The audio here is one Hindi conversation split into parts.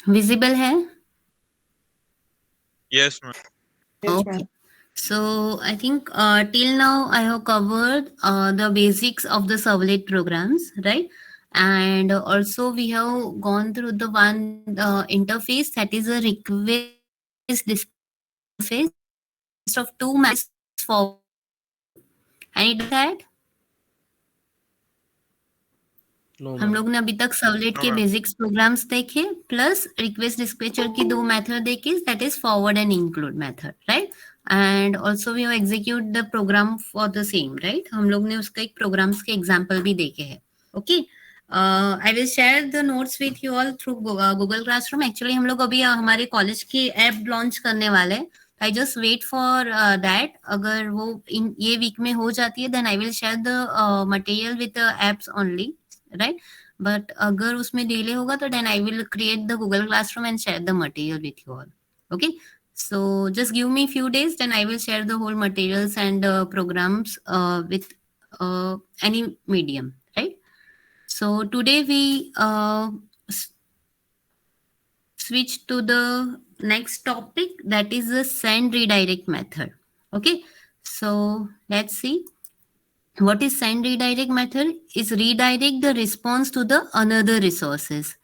विजिबल है? Yes, ma'am. Yes, Okay. ma'am. So I think till now I have covered the basics of the servlet programs, right? And also we have gone through the one interface, that is a request display interface, that consists of two messages forward and include. Any doubt in that? No, हम ma'am. लोग ने अभी तक सर्वलेट No, के ma'am. बेसिक्स प्रोग्राम्स देखे, प्लस रिक्वेस्ट डिस्पैचर की दो मेथड देखे, that is forward and include method, right? And also we execute the program for the same, right? हम लोग ने उसका एक प्रोग्राम्स के एग्जाम्पल भी देखे हैं. Okay, I will share the notes with you all through Google classroom. Actually हम लोग अभी हमारे कॉलेज की ऐप लॉन्च करने वाले हैं. I just wait for that. अगर वो इन ये वीक में हो जाती है, then I will share the material with the apps only, right? But अगर उसमें डिले होगा तो then I will create the Google Classroom and share the material with you all. Okay, so just give me few days, then I will share the whole materials and programs with any medium, right? So today we switch to the next topic, that is the send redirect method. Okay, so let's see. What is send redirect method? Is redirect the response to the another resources.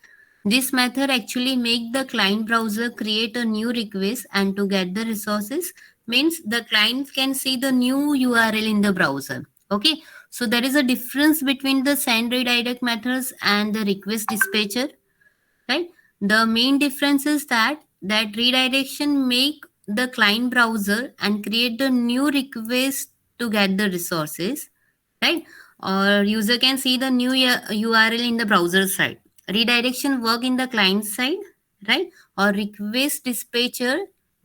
This method actually make the client browser create a new request, and to get the resources means the client can see the new URL in the browser. Okay, so there is a difference between the send redirect methods and the request dispatcher, right? The main difference is that redirection make the client browser and create the new request to get the resources, right? Or user can see the new URL in the browser side. Redirection work in the client side, right? Or request dispatcher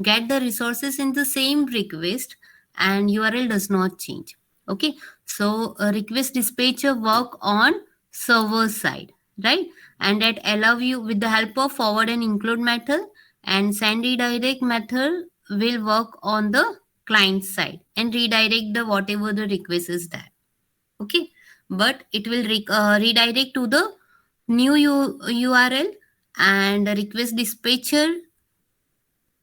get the resources in the same request and URL does not change. Okay, so a request dispatcher work on server side, right? And that allow you with the help of forward and include method, and send redirect method will work on the client side and redirect the whatever the request is there. Okay, but it will redirect to the new URL, and the request dispatcher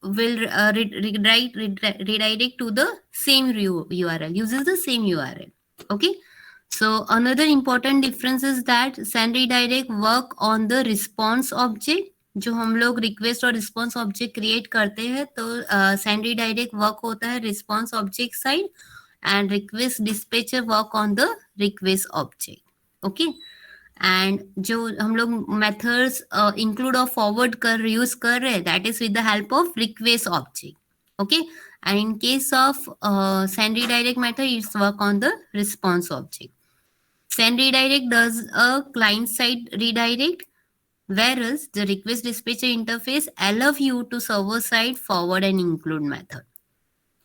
will redirect to the same URL, uses the same URL. Okay, so another important difference is that send redirect work on the response object. जो हम लोग रिक्वेस्ट और रिस्पॉन्स ऑब्जेक्ट क्रिएट करते हैं, तो सेंड रिडायरेक्ट वर्क होता है response object side, and request dispatcher work on the request object. Okay, and जो हम लोग मेथड्स इंक्लूड और फॉरवर्ड कर यूज कर रहे हैं, that is with the help of request object. Okay, and in case of send redirect method, it's work on the response object. Send redirect does a client side redirect, whereas the request dispatcher interface allow you to server side forward and include method.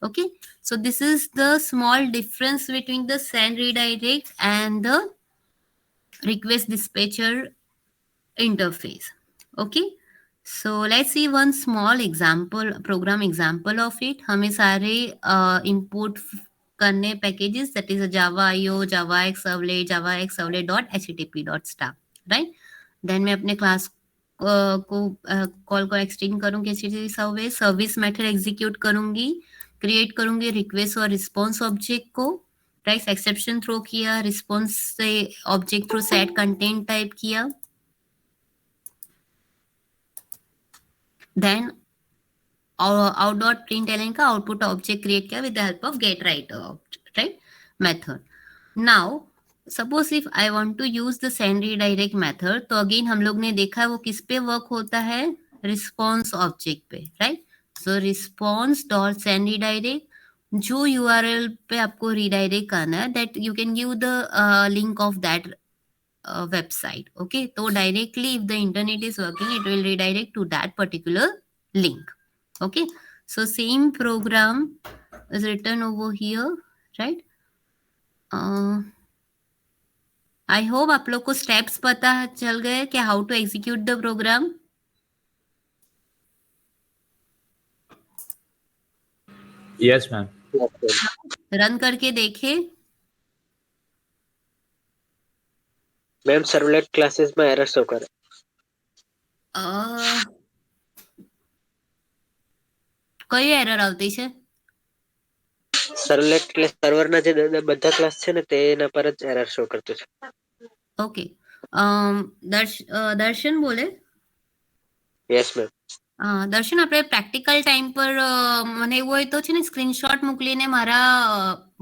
Okay, so this is the small difference between the send redirect and the request dispatcher interface. Okay, so let's see one small example, program example of it. हमें सारे import करने packages, that is a java io, java x servlet, java x servlet dot http dot stack, right? then मैं अपने क्लास को कॉल को एक्सटेंड करूंगी http service, service method execute करूंगी, क्रिएट करूंगी रिक्वेस्ट और रिस्पॉन्स ऑब्जेक्ट को, राइट? एक्सेप्शन थ्रो किया, रिस्पॉन्स से object through set content type किया, देन out.println का आउटपुट ऑब्जेक्ट क्रिएट किया with the help of get write, write method. Now suppose if I want to use the send redirect method, तो अगेन हम लोग ने देखा है वो किस पे वर्क होता है, रिस्पॉन्स ऑब्जेक्ट पे, राइट? सो रिस्पॉन्स डॉट सेंड रीडायरेक्ट, जो यूआरएल पे आपको रीडायरेक्ट करना है, that you can give the link of that website. Okay, so directly if the internet is working, it will redirect to that particular link. Okay, so same program is written over here, right? I hope आप लोग को स्टेप्स पता चल गए कि how to execute the program. Yes, ma'am. Run करके देखे. मैम सर्वलेट क्लासेस में एरर शो कर. કઈ એરર આવતી છે? સર્વલેટ એટલે સર્વરના જે બધા ક્લાસ છે ને તેના પર જ એરર શો કરતું છે. ઓકે, દર્શન બોલે. Yes ma'am. દર્શન, આપણે પ્રેક્ટિકલ ટાઈમ પર મને એવું હોય તો છે ને સ્ક્રીનશોટ મોકલીને મારા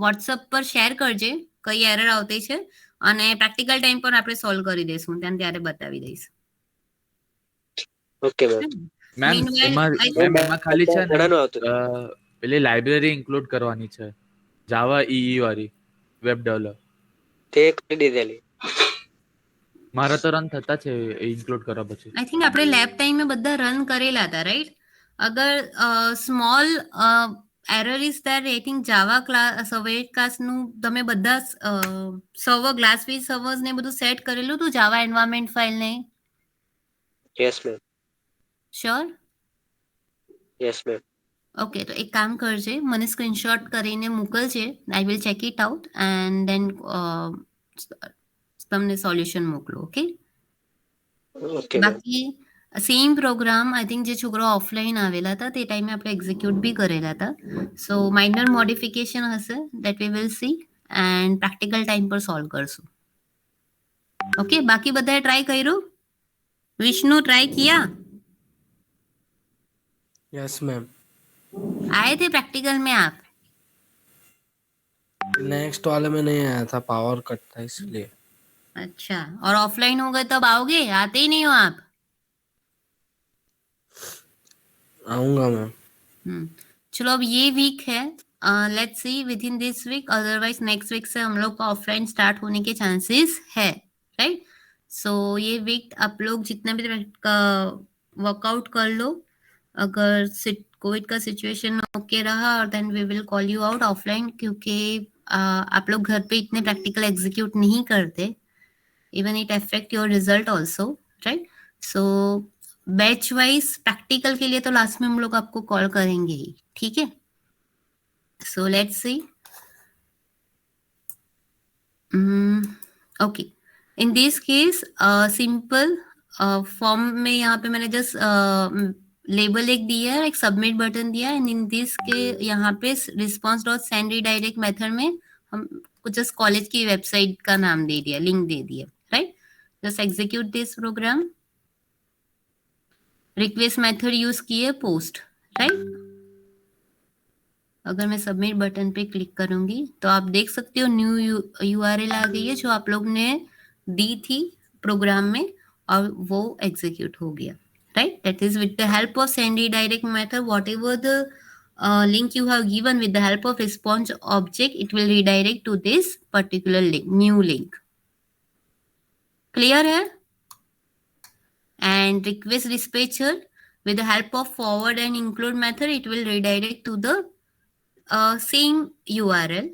વોટ્સઅપ પર શેર કરજે કઈ એરર આવતી છે, અને પ્રેક્ટિકલ ટાઈમ પર આપણે સોલ્વ કરી દઈશું, ત્યાં ત્યારે બતાવી દઈશ. Okay ma'am. મેમ એમાં ખાલી છે ને ઘણાનું આવતું છે. પેલી લાઇબ્રેરી ઇન્ક્લુડ કરવાની છે, જાવા ઈ વાળી વેબ ડેવલપ. તે કરી દીધેલી. મારા તો રન થતા છે ઇન્ક્લુડ કરવા પછી. આઈ થિંક આપણે લેબ ટાઈમે બધા રન કરેલા હતા, રાઈટ? અગર small error is that I think Java class server ક્લાસનું તમે બધા સર્વર ગ્લાસ વી સર્વર્સ ને બધું સેટ કરેલું હતું જાવા એન્વાયરમેન્ટ ફાઇલ ને? Yes ma'am. Sure? Yes ma'am. Okay, તો એક કામ કરજે, મને સ્ક્રીનશોટ કરીને મોકલજે. I will check it out and then તમને સોલ્યુશન મોકલું. Okay, okay ma'am. બાકી સેમ પ્રોગ્રામ આઈ થિંક જે છોકરાઓ ઓફલાઈન આવેલા હતા તે ટાઈમે આપણે એક્ઝિક્યુટ બી કરેલા હતા. સો માઇનર મોડિફિકેશન હશે that we will see, and practical time પર સોલ્વ કરશું. ઓકે, બાકી બધાએ ટ્રાય કર્યું? विष्णु ट्राई किया? Yes ma'am. आए थे प्रैक्टिकल में आप? नेक्स्ट वाले में नहीं आया था, पावर कट था इसलिए. अच्छा, और ऑफलाइन हो गए तब आओगे? आते ही नहीं हो आप? आऊंगा मैम. चलो, अब ये वीक है, let's see within this week, otherwise next week से हम लोग का ऑफलाइन स्टार्ट होने के चांसेस है, राइट? सो ये वीक आप लोग जितना भी वर्कआउट कर लो. अगर कोविड का सिचुएशन ओके रहा और then we will call you out offline, क्योंकि आप लोग घर पे इतने प्रैक्टिकल एग्जीक्यूट नहीं करते, even it affect your result also, right? So batch wise practical के लिए तो लास्ट में हम लोग आपको कॉल करेंगे ही, ठीक है? सो let's C. Okay, in this case simple form में यहाँ पे मैंने जस्ट लेबल एक दिया है, एक सबमिट बटन दिया है, एंड इन दिस के यहाँ पे response.send redirect मेथड में हम जस्ट कॉलेज की वेबसाइट का नाम दे दिया, लिंक दे दिया, right? Just execute this program. Request method use किए, पोस्ट, राइट? अगर मैं सबमिट बटन पे क्लिक करूंगी तो आप देख सकते हो न्यू यूआरएल आ गई है जो आप लोग ने दी थी प्रोग्राम में, और वो एग्जीक्यूट हो गया, right? That is with the help of send redirect method, whatever the link you have given, with the help of response object, it will redirect to this particular link, new link. Clear है? And request dispatcher, with the help of forward and include method, it will redirect to the same URL,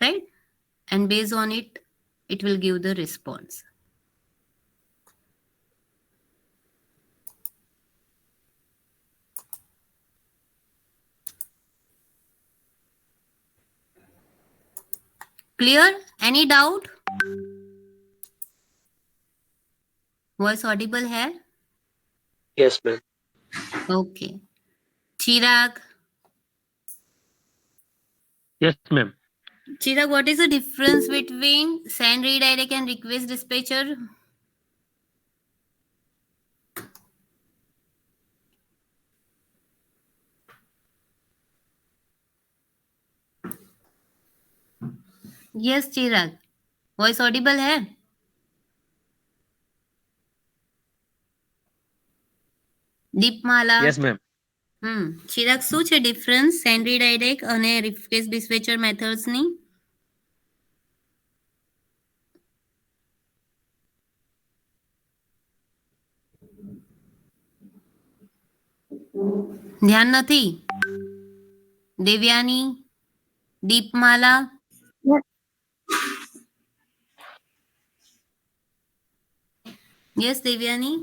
right? And based on it, it will give the response. Clear? Any doubt? Voice audible है? Yes ma'am. Okay. Chirag? Yes ma'am. Chirag, what is the difference between send redirect and request dispatcher? Yes, Chirag. Voice audible है? દીપમાલા? Yes ma'am. ચિરાગ, શું છે ડિફરન્સ સેન્ડ રીડાયરેક્ટ અને રિક્વેસ્ટ ડિસ્પેચર મેથડ્સ ની? ધ્યાન નથી? Devyani? Deepmala? Yes Devyani?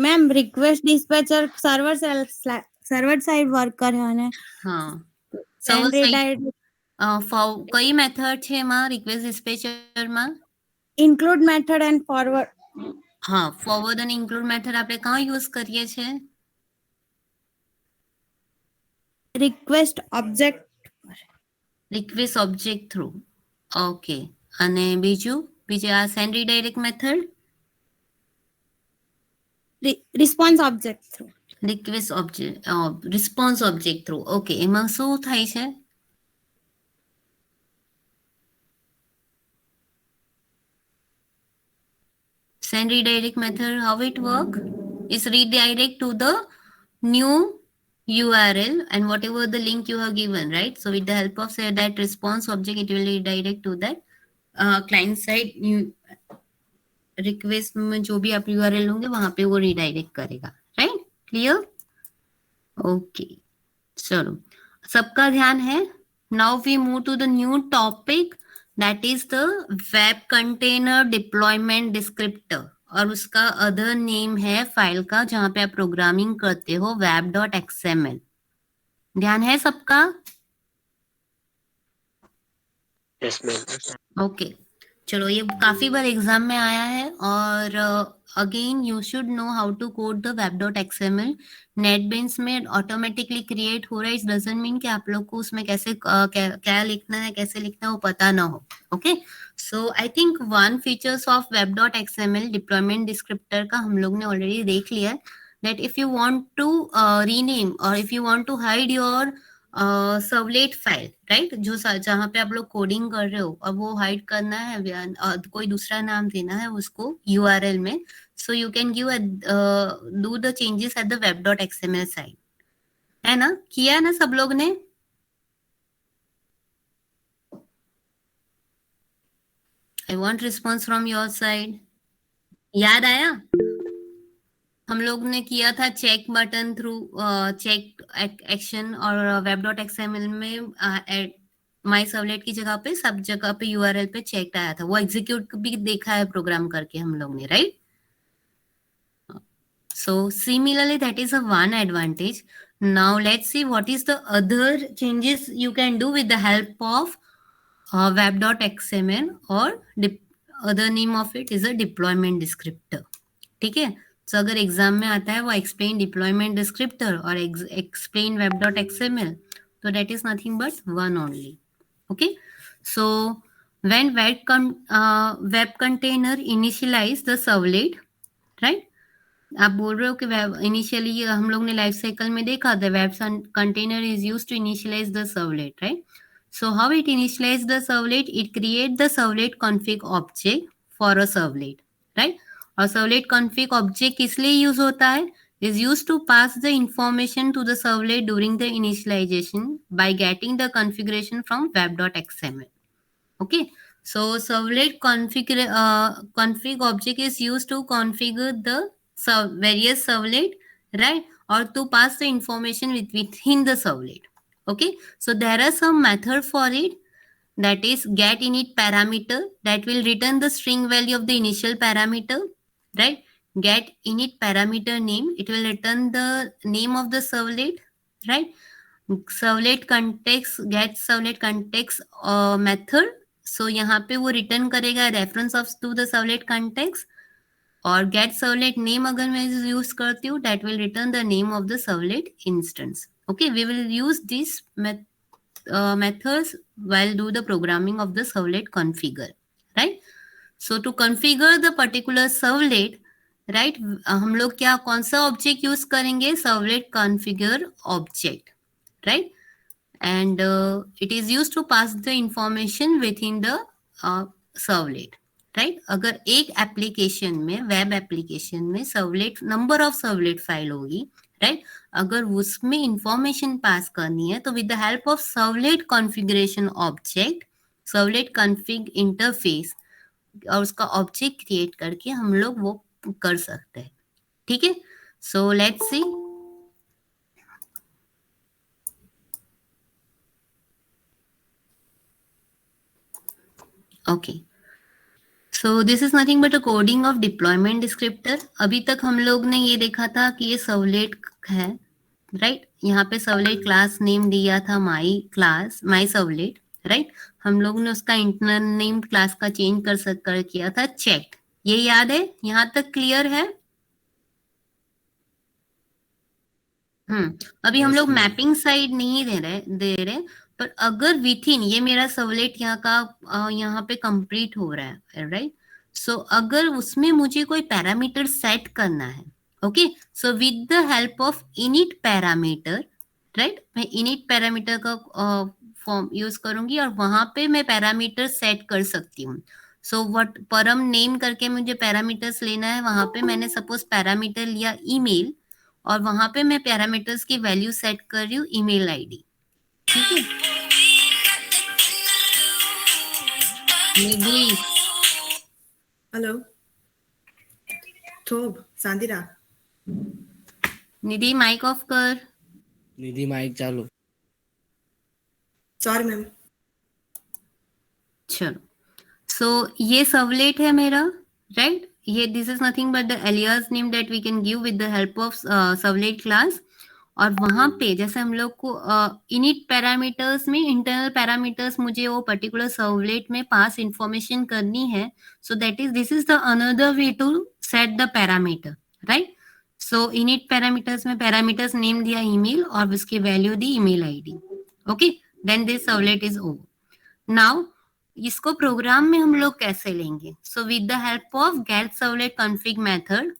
Ma'am request dispatcher server side worker है ने हाँ, सेंड सर्वर रिडायरेक्ट कई मेथड છે એમાં રિક્વેસ્ટ ડિસ્પેચર માં? include method and forward. હા, ફોરવર્ડ અને ઇન્ક્લુડ મેથડ આપણે કहाँ યુઝ કરીએ છીએ? Request object request object through. Okay, અને બીજે આ send redirect method response object through request object response object through. Okay, એમાં શું થાય છે? Send redirect method, how it work is redirect to the new URL and whatever the link you have given, right? So with the help of say that response object, it will redirect to that client side request में जो भी आप URL होंगे वहां पे वो redirect करेगा, right? Clear? Okay, चलो सबका ध्यान है. Now we move to the new topic, that is the web container deployment descriptor, और उसका अदर नेम है फाइल का जहां पे आप प्रोग्रामिंग करते हो web.xml. ध्यान है सबका? Yes ma'am. ओके, चलो ये काफी बार एग्जाम में आया है और again you should know how to code the web.xml. NetBeans में ऑटोमेटिकली क्रिएट हो रहा है, इट डजंट मीन कि आप लोग को उसमें कैसे क्या लिखना है, कैसे लिखना है वो पता ना हो. Okay, so I think one features of web.xml deployment descriptor का हम लोग ने ऑलरेडी देख लिया है, that if you want to rename or if you want to hide your servlet file, right, जो जहाँ पे आप लोग कोडिंग कर रहे हो, अब वो हाइड करना है, कोई दूसरा नाम देना है उसको URL में, so you can give do the changes at the web.xml side. है ना? किया ना सब लोग ने? I want response from your side. याद आया? हम लोग ने किया था check button through check action, और web.xml में माई सर्वलेट की जगह पे सब जगह पे URL पे चेक आया था, वो एग्जीक्यूट भी देखा है प्रोग्राम करके हम लोग ने, right? So similarly, that is a one advantage. Now let's see what is the other changes you can do with the help of web.xml, or other name of it is a deployment descriptor. ठीक है, so अगर एग्जाम में आता है वो explain deployment descriptor और explain web.xml, so that is nothing but one only. Okay, so when web container initialize the servlet, right? आप बोल रहे हो कि इनिशियली हम लोग ने लाइफ साइकिल में देखा था web container is used to initialize the servlet, right? So how it initialize the servlet? It create the servlet config object for a servlet, right? और सर्वलेट कॉन्फिग ऑब्जेक्ट किस लिए यूज होता है? Is use to pass the information to the servlet during the initialization by getting the configuration from web.xml. Okay, so servlet config object is used to configure the various servlet, right, or to pass the information within the servlet. Okay, so there are some method for it, that is get init parameter, that will return the string value of the initial parameter, right? Get init parameter name, it will return the name of the servlet, right? Servlet context, get servlet context method, so यहाँ पे वो रिटर्न करेगा reference of to the servlet context, और गेट सर्वलेट नेम अगर मैं यूज करती हूँ, that will return the name of the servlet instance. Okay, we will use this methods while do the programming of the servlet configure, right? So to configure the particular servlet, right, हम लोग क्या कौन सा ऑब्जेक्ट यूज करेंगे? Servlet configure object, right? And it is used to pass the information within the servlet, right? अगर एक एप्लीकेशन में, वेब एप्लीकेशन में servlet number of servlet file होगी, राइट? अगर उसमें इंफॉर्मेशन पास करनी है तो with the help of servlet configuration object, servlet config interface, और उसका ऑब्जेक्ट क्रिएट करके हम लोग वो कर सकते हैं. ठीक है, सो let's C. Okay, so this is nothing but a coding of deployment descriptor. अभी तक हम लोग ने ये देखा था कि ये सर्वलेट है, राइट? यहाँ पे सर्वलेट क्लास नेम दिया था my class, my servlet, right? हम लोग ने उसका इंटरनल नेम क्लास का चेंज कर किया था चेक. ये याद है? यहाँ तक क्लियर है? अभी हम Yes, लोग ma'am. मैपिंग साइड नहीं दे रहे, पर अगर विथ इन ये मेरा सर्वलेट यहाँ का यहाँ पे कंप्लीट हो रहा है, राइट? सो अगर उसमें मुझे कोई पैरामीटर सेट करना है, okay, so with the help of init parameter, right, मैं इनिट पैरामीटर का फॉर्म यूज करूंगी और वहां पे मैं पैरामीटर सेट कर सकती हूँ. सो व्हाट परम नेम करके मुझे पैरामीटर्स लेना है, वहां पे मैंने सपोज पैरामीटर लिया ईमेल और वहां पे मैं पैरामीटर्स की वैल्यू सेट कर रही हूँ ईमेल आईडी. ठीक है, निधि हेलो थोब सांदिरा निधि माइक ऑफ कर. निधि माइक चालू. Sorry ma'am. चलो, सो ये सर्वलेट है मेरा, राइट? ये this is nothing but the alias name that we can give with the help of servlet class. और वहां पे जैसे हम लोग को इनिट पैरामीटर्स में इंटरनल पैरामीटर्स मुझे वो पर्टिकुलर सर्वलेट में पास इंफॉर्मेशन करनी है. So that is this is the another way to set the parameter, right? So init parameters में पैरामीटर्स नेम दिया ईमेल और उसकी वैल्यू दी email ID. Okay, then this servlet is over. Now इसको प्रोग्राम में हम लोग कैसे लेंगे? So with the help of get servlet config method,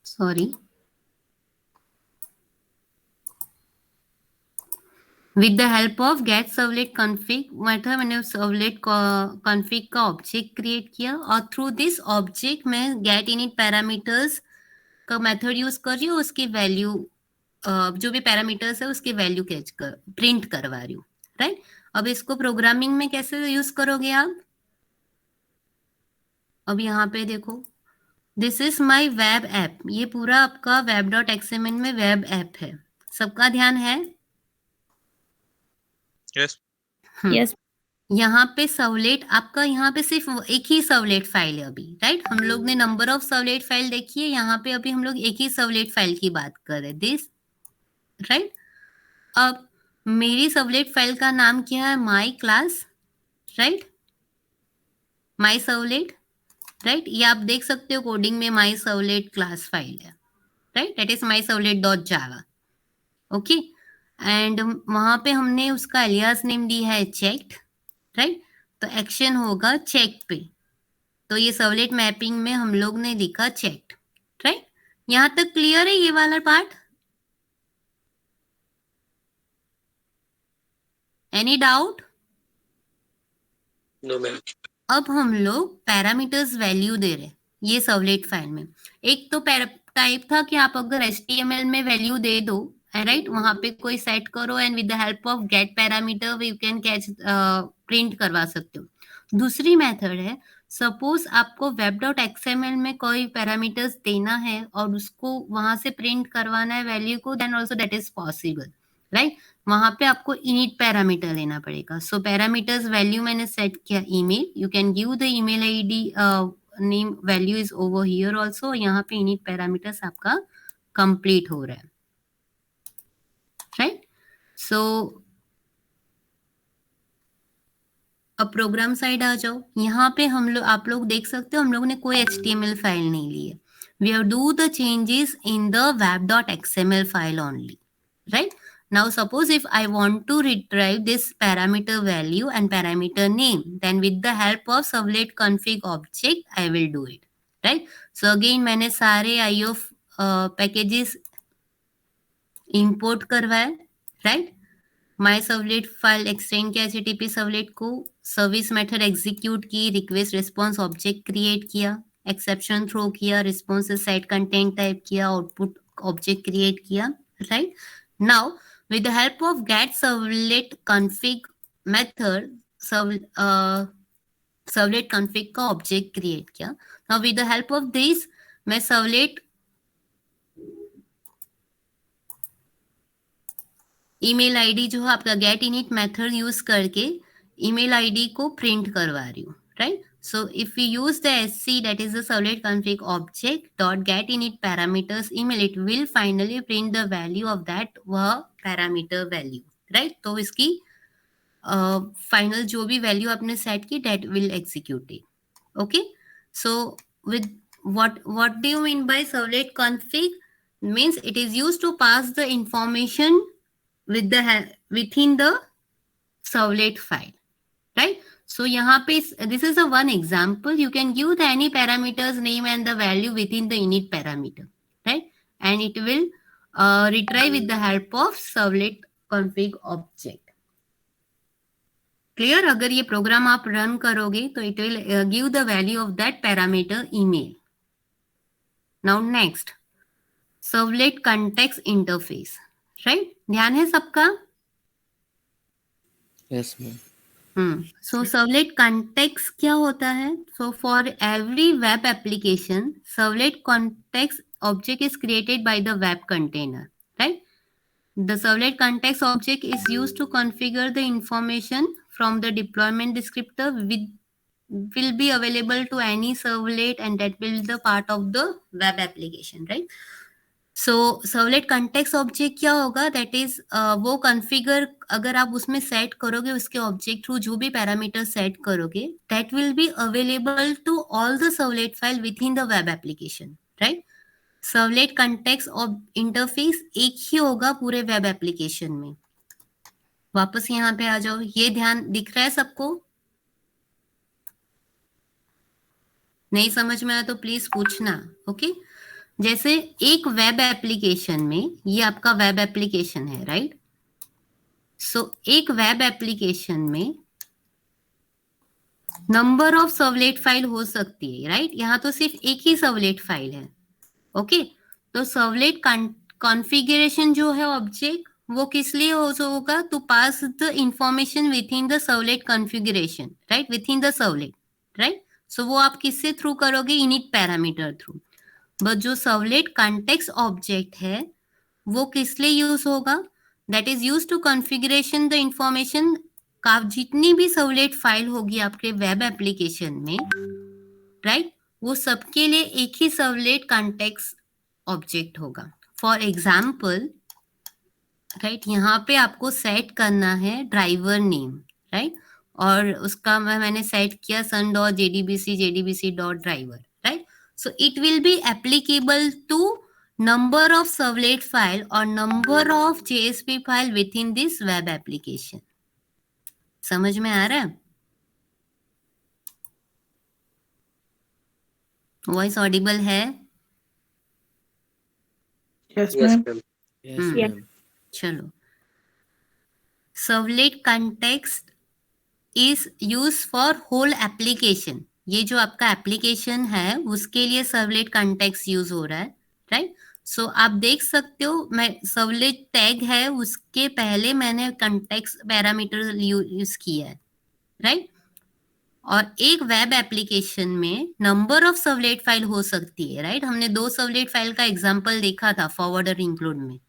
sorry, with the help of get servlet config method मैंने सर्वलेट कॉन्फ़िग का ऑब्जेक्ट क्रिएट किया और थ्रू दिस ऑब्जेक्ट मैं गेट इनिट पैरामीटर्स का मेथड यूज कर रही हूँ. उसकी वैल्यू जो भी पैरामीटर्स है उसकी वैल्यू कैच कर प्रिंट करवा रही हूँ, राइट? अब इसको प्रोग्रामिंग में कैसे यूज करोगे आप? अब यहाँ पे देखो, this is my web app. ये पूरा आपका web.xml में वेब ऐप है. सबका ध्यान है? Yes Yes. यहाँ पे सर्वलेट आपका, यहाँ पे सिर्फ एक ही सर्वलेट फाइल है अभी, राइट? हम लोग ने नंबर ऑफ सर्वलेट फाइल देखी है, यहाँ पे अभी हम लोग एक ही सर्वलेट फाइल की बात कर रहे हैं, दिस, राइट? अब मेरी सर्वलेट फाइल का नाम क्या है? My class, right? My servlet, right? ये आप देख सकते हो कोडिंग में माई सर्वलेट क्लास फाइल है, right? That is my servlet dot Java. Okay, and वहां पे हमने उसका एलियास नेम दिया है चेक्ड, राइट? तो एक्शन होगा चेक पे. तो ये सर्वलेट मैपिंग में हम लोग ने लिखा चेक्ड, राइट? यहां तक क्लियर है ये वाला part? Any doubt? No ma'am. अब हम लोग पैरामीटर्स वैल्यू दे रहे हैं ये सर्वलेट फाइल में. एक तो टाइप था कि आप अगर HTML में वैल्यू दे दो, राइट, वहां पे कोई सेट करो and with the help of get parameter you can catch print करवा सकते हो. दूसरी मेथड है, सपोज आपको web.xml में कोई पैरामीटर्स देना है और उसको वहां से प्रिंट करवाना है वैल्यू को, then also that is possible, right? वहां पे आपको इनिट पैरामीटर लेना पड़ेगा. सो पैरामीटर्स वैल्यू मैंने सेट किया email. You can give the email ID name value is over here also. यहाँ पे इनिट पैरामीटर्स आपका कंप्लीट हो रहा है, राइट? सो अब प्रोग्राम साइड आ जाओ. यहाँ पे हम लोग, आप लोग देख सकते हो हम लोग ने कोई HTML फाइल नहीं ली है. We have do the changes in the web.xml file only, right? Now suppose if I want to retrieve this parameter value and parameter name, then with the help of servlet config object I will do it, right? So again मैंने सारे IO packages import करवाए, right? माई सर्वलेट फाइल एक्सटेंड किया HTTP सर्वलेट को, सर्विस मेथड एग्जीक्यूट की, रिक्वेस्ट रिस्पॉन्स ऑब्जेक्ट क्रिएट किया, एक्सेप्शन थ्रो किया, रिस्पॉन्स से सेट कंटेंट टाइप किया, आउटपुट ऑब्जेक्ट क्रिएट किया, right? Now with the help of get servlet config method servlet config का ऑब्जेक्ट क्रिएट किया. Now with the help of this मैं सर्वलेट ईमेल आईडी जो है आपका गेट इनिट मेथड यूज करके ईमेल आईडी को प्रिंट करवा रही हूँ, right? So if you use the SC that is the servlet config object dot gate init parameters email, it will finally print the value of that वह पैरामीटर वैल्यू, राइट? तो इसकी फाइनल जो भी वैल्यू आपने सेट की that will execute it. Okay, so with what do you mean by servlet config? means it is used to pass the information within the servlet file, right? So यहाँ पे this is a one example. You can give the any parameters name and the value within the init parameter, right? And it will retrieve with the help of servlet config object. Clear? अगर ये प्रोग्राम आप रन करोगे तो it will give the value of that parameter email. Now next, servlet context interface, right? ध्यान है सबका? Yes ma'am. So servlet context क्या होता है? So for every web application, servlet context object is created by the web container, right? The servlet context object is used to configure the information from the deployment descriptor will be available to any servlet, and that will be the part of the web application, right? So servlet context object क्या होगा? That is वो configure अगर आप उसमें set करोगे उसके object थ्रू जो भी parameter set करोगे, that will be available to all the servlet file within the web application, right? Servlet context interface एक ही होगा पूरे वेब एप्लीकेशन में. वापस यहाँ पे आ जाओ, ये ध्यान दिख रहा है सबको? नहीं समझ में आया तो प्लीज पूछना, ओके? जैसे एक वेब एप्लीकेशन में, ये आपका वेब एप्लीकेशन है, राइट? सो एक वेब एप्लीकेशन में नंबर ऑफ सर्वलेट फाइल हो सकती है, राइट? यहाँ तो सिर्फ एक ही सर्वलेट फाइल है, ओके? तो सर्वलेट कॉन्फ़िगरेशन जो है ऑब्जेक्ट, वो किस लिए होगा? To pass the information within the servlet configuration, right? Within the servlet, right? So वो आप किससे थ्रू करोगे? Init parameter through. बट जो सर्वलेट कॉन्टेक्स्ट ऑब्जेक्ट है वो किस लिए यूज होगा? That is use to configuration the information. जितनी भी सर्वलेट फाइल होगी आपके वेब एप्लीकेशन में, राइट, वो सबके लिए एक ही सर्वलेट कॉन्टेक्स्ट ऑब्जेक्ट होगा. फॉर एग्जाम्पल, राइट, यहाँ पे आपको सेट करना है ड्राइवर नेम, राइट, और उसका मैंने सेट किया sun.jdbc.jdbc.driver, right. So it will be applicable to number of servlet file or number of JSP file within this web application. समझ में आ रहा है? वॉइस ऑडिबल है? Yes, ma'am. Yes Hmm. Ma'am. चलो, servlet context is use for whole application. ये जो आपका एप्लीकेशन है उसके लिए सर्वलेट कंटेक्स्ट यूज हो रहा है, राइट. सो आप देख सकते हो, मैं सर्वलेट टैग है उसके पहले मैंने कंटेक्स्ट पैरामीटर यूज किया है, राइट. और एक वेब एप्लीकेशन में नंबर ऑफ सर्वलेट फाइल हो सकती है, राइट. हमने 2 सर्वलेट फाइल का एग्जांपल देखा था फॉरवर्डर इंक्लूड में,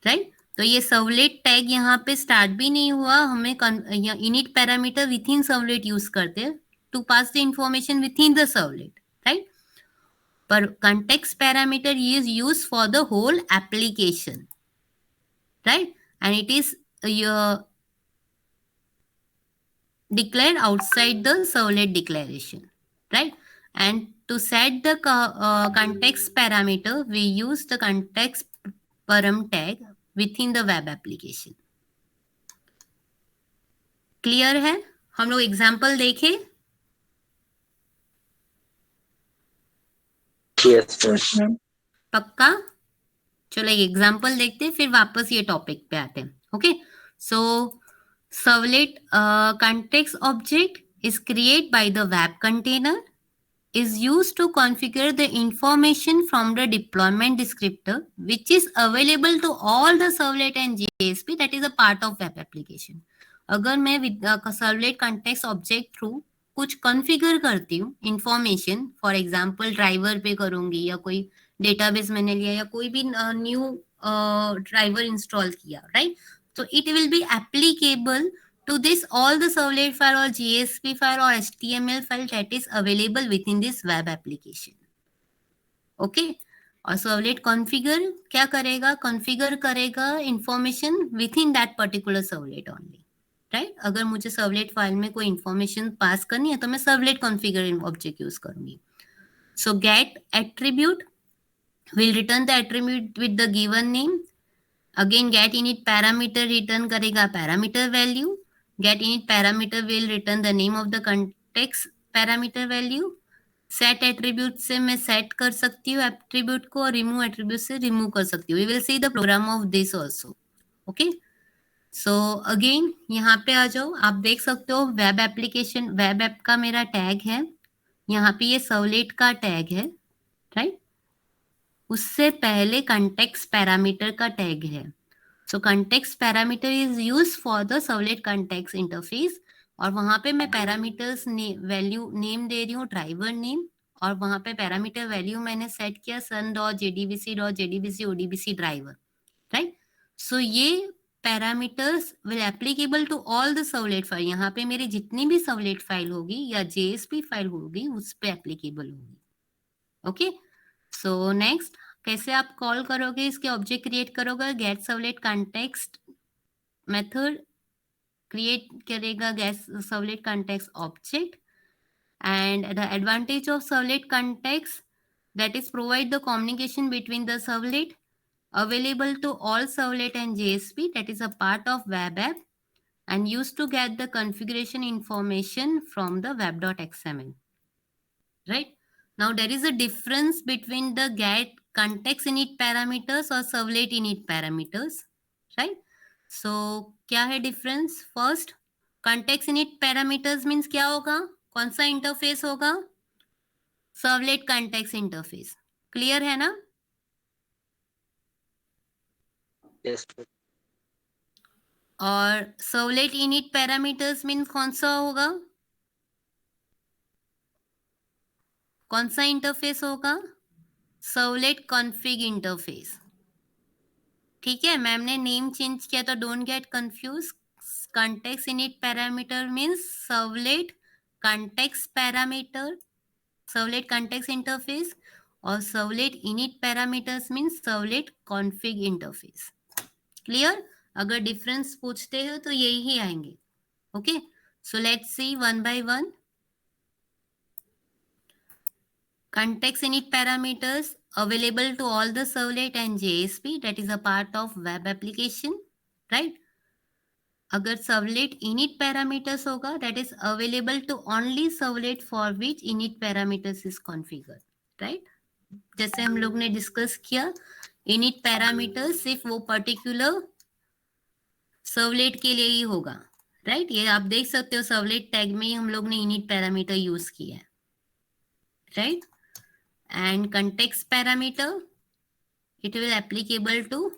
राइट. तो ये सर्वलेट टैग यहाँ पे स्टार्ट भी नहीं हुआ, हमें init parameter within servlet use करते हैं to pass the information within the servlet, right. पर context parameter is use for the whole application, right, and it is declared outside the servlet declaration, right. And to set the context parameter, we use the context param tag within the web application. Clear है? हम लोग एग्जाम्पल देखें. Yes, ma'am. पक्का? चलो एक एग्जाम्पल देखते हैं, फिर वापस ये टॉपिक पे आते हैं. Okay, so servlet context object is created by the web container, is used to configure the information from the deployment descriptor which is available to all the servlet and JSP that is a part of web application. अगर मैं सर्वलेट कंटेक्स्ट ऑब्जेक्ट थ्रू कुछ कॉन्फ़िगर करती हूँ इंफॉर्मेशन, फॉर एग्जांपल ड्राइवर पे करूंगी या कोई डेटाबेस मैंने लिया या कोई भी न्यू ड्राइवर इंस्टॉल किया, right. So it will be applicable to this all the servlet file or JSP file or HTML file that is available within this web application. Okay. और सर्वलेट कॉन्फ़िगर क्या करेगा? कॉन्फ़िगर करेगा information with in that particular servlet only, right. अगर मुझे सर्वलेट फाइल में कोई इंफॉर्मेशन पास करनी है तो मैं सर्वलेट कॉन्फ़िगर ऑब्जेक्ट यूज करूंगी. सो gate attribute will return the attribute with the given name. Again get init parameter return करेगा parameter value. Get init parameter will return the name of the context parameter value. Set attribute से मैं set कर सकती हूँ attribute को और remove attribute से remove कर सकती हूँ. We will see the program of this also. Okay. So again यहाँ पे आ जाओ. आप देख सकते हो web application web app का मेरा tag है. यहाँ पे ये servlet का tag है. Right. उससे पहले context parameter का tag है. So context parameter is used for the servlet context interface और वहां पे मैं parameters value name दे रही हूँ driver name और वहां पे parameter value मैंने set किया sun.jdbc odbc driver, right? So ये parameters will applicable to all the servlet file. यहाँ पे मेरी जितनी भी servlet file होगी या JSP file होगी उस पे applicable होगी. Okay? So next कैसे आप कॉल करोगे इसके ऑब्जेक्ट क्रिएट करोगे get servlet context method create करेगा get servlet context object and the advantage of servlet context that is provide the communication between the servlet available to all servlet and JSP that is a part of web app and used to get the configuration information from the web.xml, right? Now there is a difference between the get context init parameters or servlet init parameters, right? So क्या है difference? First context init parameters means क्या होगा? कौन सा इंटरफेस होगा? servlet context interface. क्लियर है ना? Yes, ma'am. और servlet init parameters means कौन सा होगा? कौन सा इंटरफेस होगा? Servlet config interface. ठीक है, मैम ने नेम चेंज किया तो don't get confuse. Context init parameter means servlet context parameter, servlet context interface और servlet init parameters means servlet config interface. Clear? अगर डिफरेंस पूछते हो तो यही ही आएंगे. Okay, so let's see one by one. Context init parameters available to all the servlet and JSP that is a part of web application, right? अगर servlet init parameters होगा that is available to only servlet for which init parameters is configured, right? जैसे हम लोग ने डिस्कस किया init parameters सिर्फ वो particular servlet के लिए ही होगा, right? ये आप देख सकते हो servlet tag में ही हम लोग ने init parameter यूज किया है, right? And context parameter it will applicable to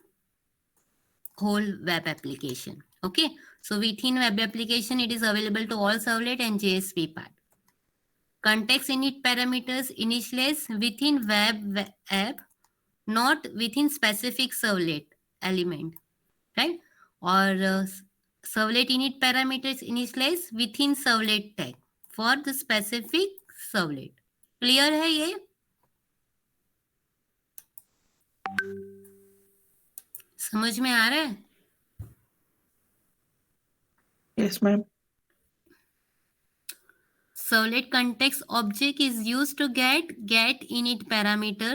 whole web application. Okay, so within web application it is available to all servlet and JSP part. Context init parameters initialize within web app, not within specific servlet element, right? Or servlet init parameters initialize within servlet tag for the specific servlet. Clear है ये? समझ में आ रहा है? Yes, ma'am. Servlet context object is used to get init parameter,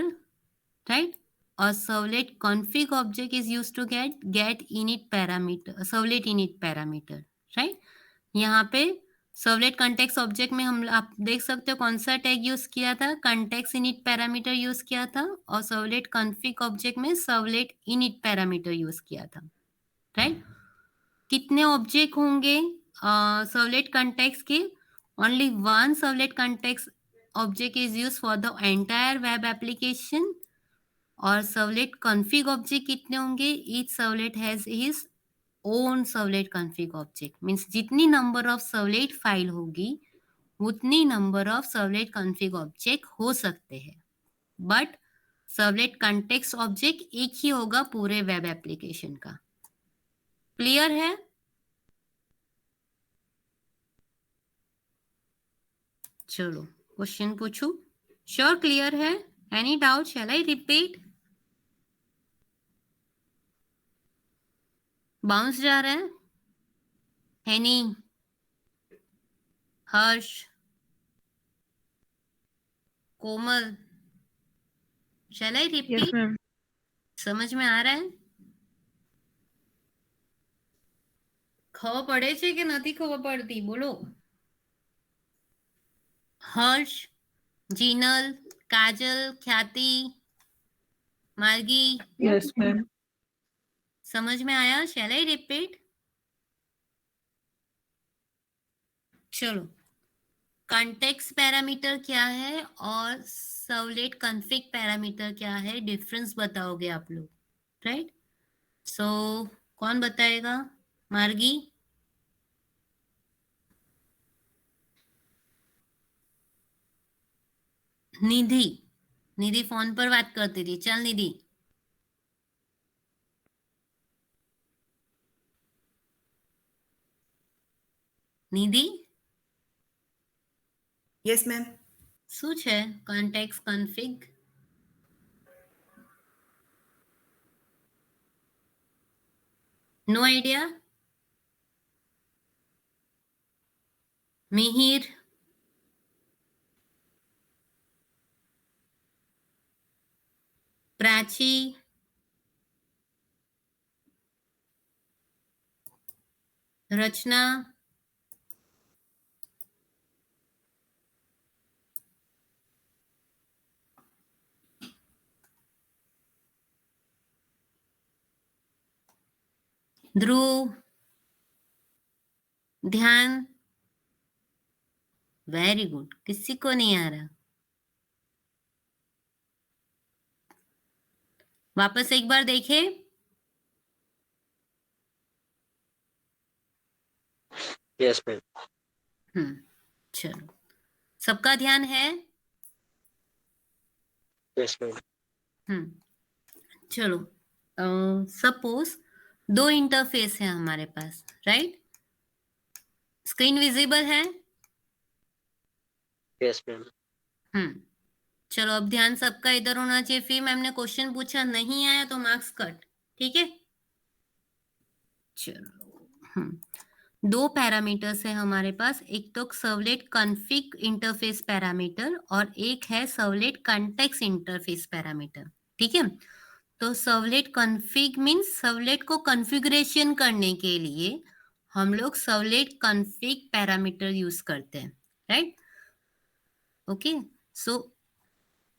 right? Or servlet config object is used to get init parameter, servlet init parameter, right? यहाँ पे servlet context object में हम आप देख सकते हो कौन सा टैग यूज किया था, context init parameter यूज किया था और servlet config object में servlet init parameter यूज किया था, right? कितने ऑब्जेक्ट होंगे servlet context के? Only one servlet context object is used for the entire web application. और servlet config object कितने होंगे? Each servlet has his own servlet config object. Means जितनी number of servlet file होगी उतनी number of servlet config object हो सकते हैं. But servlet context object एक ही होगा पूरे web application का. Clear है? चलो क्वेश्चन पूछू. श्योर क्लियर है? Any doubt? Shall I repeat? Bounce जा रहा है? हैनी, हर्ष, कोमल, Shall I Yes, repeat? ma'am. समझ में आ रहा है? ખબર પડે છે કે નથી ખબર પડતી? બોલો. હર્ષ, જીનલ, કાજલ, ખ્યાતિ, मार्गी. Yes, ma'am. समझ में आया? Shall I repeat? चलो, कॉन्टेक्स्ट पैरामीटर क्या है और सर्वलेट कॉन्फ़िग पैरामीटर क्या है, डिफरेंस बताओगे आप लोग, राइट? सो कौन बताएगा? मार्गी. निधि. निधि फोन पर बात करती थी. चल निधि. નિધિ યસ મેમ. શું છે કોન્ટેક્સ્ટ કન્ફિગ? નો આઈડિયા? મિહિર, પ્રાચી, રચના, ध्रुव, ध्यान. Very good. किसी को नहीं आ रहा? वापस एक बार देखे. Yes ma'am. चलो, सबका ध्यान है? Yes ma'am. चलो, सपोज दो इंटरफेस है हमारे पास, राइट? स्क्रीन विजिबल है? Yes ma'am. चलो, अब ध्यान सबका इधर होना चाहिए. फिर मैम ने क्वेश्चन पूछा, नहीं आया तो मार्क्स कट. ठीक है? चलो, दो पैरामीटर्स है हमारे पास. एक तो सर्वलेट कॉन्फ़िग इंटरफेस पैरामीटर और एक है सर्वलेट कॉन्टेक्स्ट इंटरफेस पैरामीटर. ठीक है? तो सर्वलेट कॉन्फ़िग मीन्स सर्वलेट को कॉन्फ़िगरेशन करने के लिए हम लोग सर्वलेट कॉन्फ़िग पैरामीटर यूज करते हैं, right? Okay, so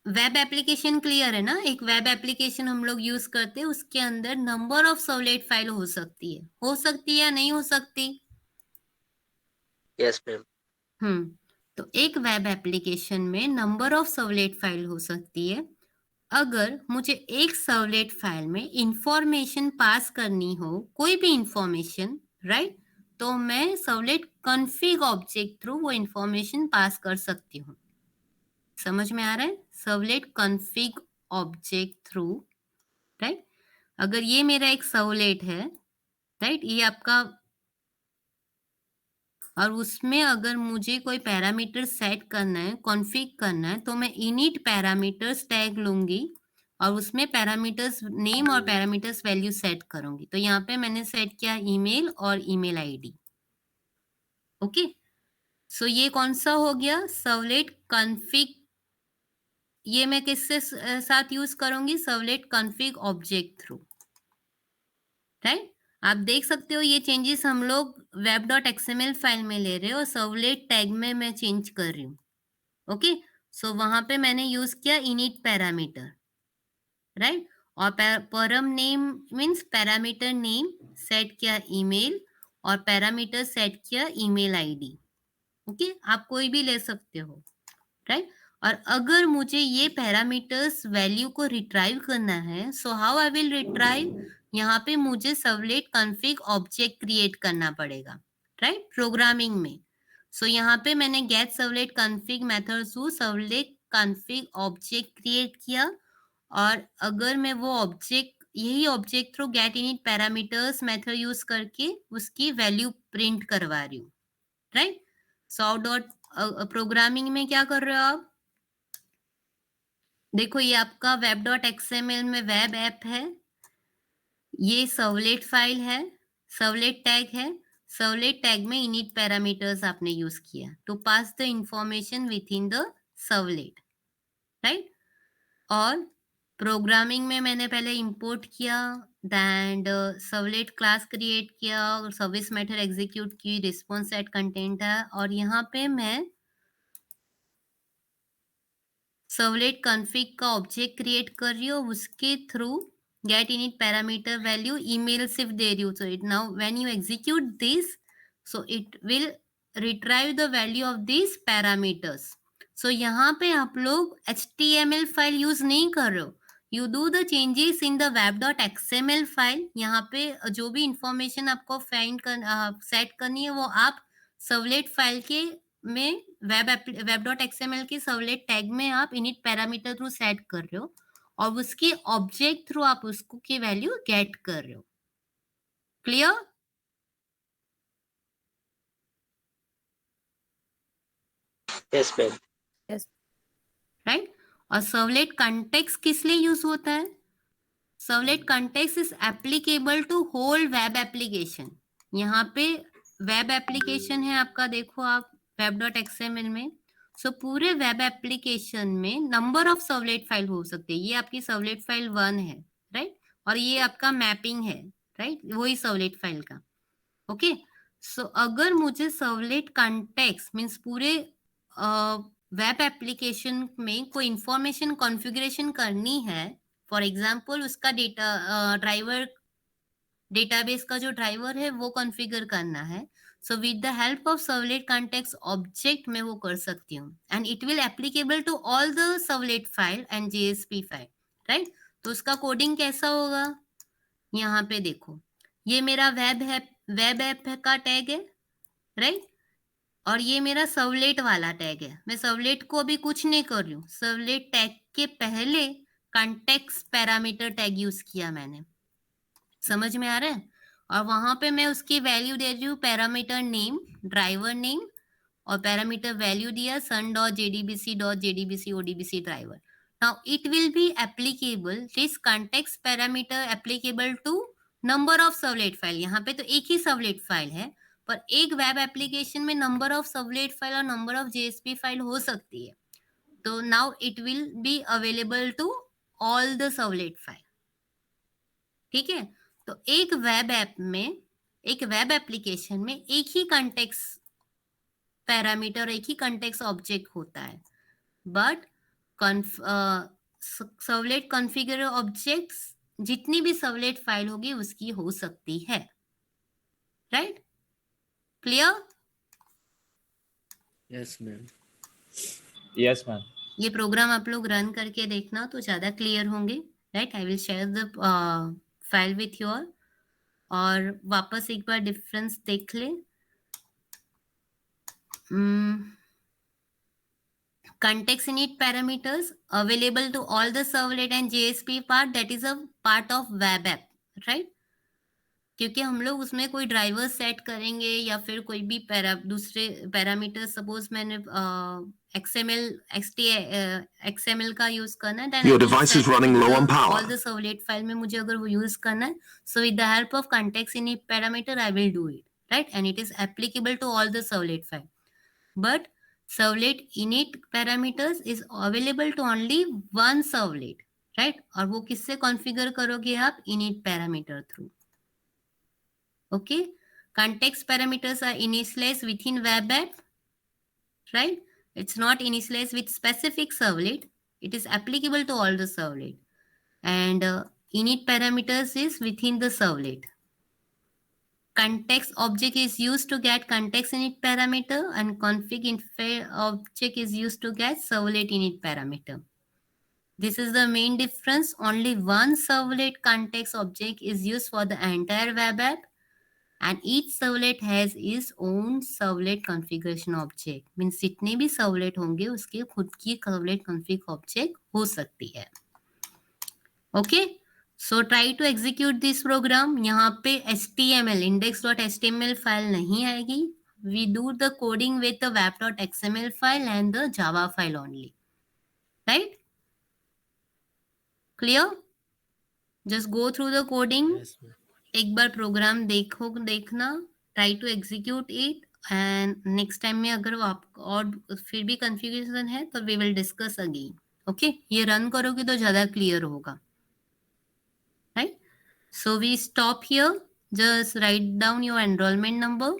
web application clear है ना? एक वेब एप्लीकेशन हम लोग यूज करते हैं, उसके अंदर नंबर ऑफ सर्वलेट फाइल हो सकती है या नहीं हो सकती? Yes ma'am. तो एक वेब एप्लीकेशन में नंबर ऑफ सर्वलेट फाइल हो सकती है. अगर मुझे एक सर्वलेट फाइल में इंफॉर्मेशन पास करनी हो, कोई भी इंफॉर्मेशन, राइट, तो मैं सर्वलेट कॉन्फ़िग ऑब्जेक्ट थ्रू वो इंफॉर्मेशन पास कर सकती हूँ. समझ में आ रहा है? Servlet config object through, right? अगर ये मेरा एक सर्वलेट है, राइट, ये आपका, और उसमें अगर मुझे कोई पैरामीटर सेट करना है, कॉन्फ़िग करना है, तो मैं इनिट पैरामीटर्स टैग लूंगी और उसमें पैरामीटर्स नेम और पैरामीटर्स वैल्यू सेट करूंगी. तो यहाँ पे मैंने सेट किया ईमेल और ईमेल आईडी. ओके, सो ये कौन सा हो गया? Servlet config. ये मैं किससे साथ यूज करूंगी? Servlet config object through, right? आप देख सकते हो ये चेंजेस हम लोग web.xml फाइल में ले रहे हो और सर्वलेट टैग में मैं चेंज कर रही हूँ. ओके, सो वहां पे मैंने यूज किया इनिट पैरामीटर, राइट? और परम name means parameter name set किया ईमेल और पैरामीटर सेट किया ईमेल आईडी. ओके, आप कोई भी ले सकते हो, राइट? और अगर मुझे ये पैरामीटर्स वैल्यू को रिट्राइव करना है, so how I will retrieve? यहाँ पे मुझे सर्वलेट कॉन्फ़िग ऑब्जेक्ट क्रिएट करना पड़ेगा, राइट, प्रोग्रामिंग में. सो यहाँ पे मैंने get servlet config method through servlet config object create किया. और अगर मैं वो ऑब्जेक्ट, यही object through get init parameters method use करके उसकी वैल्यू प्रिंट करवा रही हूँ, राइट? सो डॉट प्रोग्रामिंग में क्या कर रहे हो आप? देखो, ये आपका web.xml में वेब ऐप है, ये सर्वलेट फाइल है, सर्वलेट टैग है. सर्वलेट टैग में इनिट पैरामीटर्स आपने यूज किया to pass the information with in the servlet, right? और प्रोग्रामिंग में मैंने पहले इंपोर्ट किया, देन सर्वलेट क्लास क्रिएट किया और सर्विस मेथड एग्जीक्यूट की, रिस्पॉन्स सेट कंटेंट है और यहाँ पे मैं सर्वलेट कॉन्फ़िग का ऑब्जेक्ट क्रिएट कर रही हूँ, उसके through get init parameter value email सिर्फ दे रही हूँ. So it now when you execute this, so it will retrieve the value of this parameters. So यहाँ पे आप लोग HTML फाइल यूज नहीं कर रहे हो, you do the changes in the web.xml file. यहाँ पे जो भी इंफॉर्मेशन आपको फाइंड कर सेट करनी है वो आप सर्वलेट फाइल के में web.xml के सर्वलेट टैग में आप इनिट पैरामीटर थ्रू सेट कर रहे हो और उसके ऑब्जेक्ट थ्रू आप उसको की वैल्यू गेट कर रहे हो. क्लियर? Yes ma'am. राइट. और सर्वलेट कंटेक्स्ट किस लिए यूज होता है? Servlet context is applicable to whole web application. यहाँ पे वेब एप्लीकेशन है आपका, देखो आप web.xml में. सो पूरे वेब एप्लीकेशन में नंबर ऑफ सर्वलेट फाइल हो सकते हैं. ये आपकी सर्वलेट फाइल 1 है, राइट, और ये आपका मैपिंग है, राइट, वही सर्वलेट फाइल का. ओके. सो अगर मुझे सर्वलेट कंटेक्स्ट मींस पूरे वेब एप्लीकेशन में कोई इंफॉर्मेशन कॉन्फ़िगरेशन करनी है, फॉर एग्जांपल उसका ड्राइवर डेटाबेस का जो ड्राइवर है वो कॉन्फ़िगर करना है, so with the help of servlet context object मैं वो कर सकती हूँ and it will applicable to all the servlet file and JSP file, right. तो उसका कोडिंग कैसा होगा? यहाँ पे देखो, ये मेरा वेब ऐप का टैग है, राइट, और ये मेरा सर्वलेट वाला टैग है. मैं सर्वलेट को अभी कुछ नहीं कर रही हूँ, सर्वलेट टैग के पहले कॉन्टेक्स्ट पैरामीटर टैग यूज किया मैंने. समझ में आ रहा है? और वहां पे मैं उसकी वैल्यू दे रही हूँ पैरामीटर नेम, ड्राइवर नेम, और पैरामीटर वैल्यू दिया sun.jdbc odbc driver. Now it will be applicable, this context parameter applicable to number of servlet file. यहाँ पे तो एक ही सर्वलेट फाइल है, पर एक वेब एप्लीकेशन में नंबर ऑफ सर्वलेट फाइल और नंबर ऑफ JSP फाइल हो सकती है. तो now it will be available to all the servlet file. ठीक है. तो एक वेब ऐप में, एक वेब एप्लीकेशन में एक ही कॉन्टेक्स्ट पैरामीटर, एक ही कॉन्टेक्स्ट ऑब्जेक्ट होता है, बट सर्वलेट कॉन्फ़िगर ऑब्जेक्ट्स जितनी भी सर्वलेट फाइल होगी उसकी हो सकती है, right. Clear? Yes ma'am. Yes ma'am. ये प्रोग्राम आप लोग रन करके देखना तो ज्यादा क्लियर होंगे, right. I will share the file with you all और वापस एक बार डिफरेंस देख ले. Context init parameters available to all the servlet and JSP part, that is a part of web app, right? क्योंकि हम लोग उसमें कोई ड्राइवर सेट करेंगे या फिर कोई भी दूसरे पैरामीटर, सपोज मैंने XML का यूज करना है, Your device is running low on power. All the servlet file में मुझे अगर वो यूज करना है, so with the help of context init parameter I will do it, right, and it is applicable to all the servlet file. But servlet init parameters is available to only one servlet, right? और वो किससे कॉन्फ़िगर करोगे आप? init parameter through. Okay. Context parameters are initialized within web app, right? It's not initialized with specific servlet. It is applicable to all the servlet. And init parameters is within the servlet. Context object is used to get context init parameter and config info object is used to get servlet init parameter. This is the main difference. Only one servlet context object is used for the entire web app and each servlet has its own servlet configuration object. Means जितने भी servlet होंगे उसके खुद की servlet config object हो सकती है. Okay. So try to execute this program. यहाँ पे HTML index.html फाइल नहीं आएगी. We do the coding with the web.xml file and the Java file only. Right? Clear? Just go through the coding. Yes ma'am. एक बार प्रोग्राम देखना, try to execute it and next time में अगर आप और फिर भी कंफ्यूजन है तो we will discuss again. Okay ये रन करोगे तो ज्यादा क्लियर होगा, right? So we stop here, just write down your enrolment number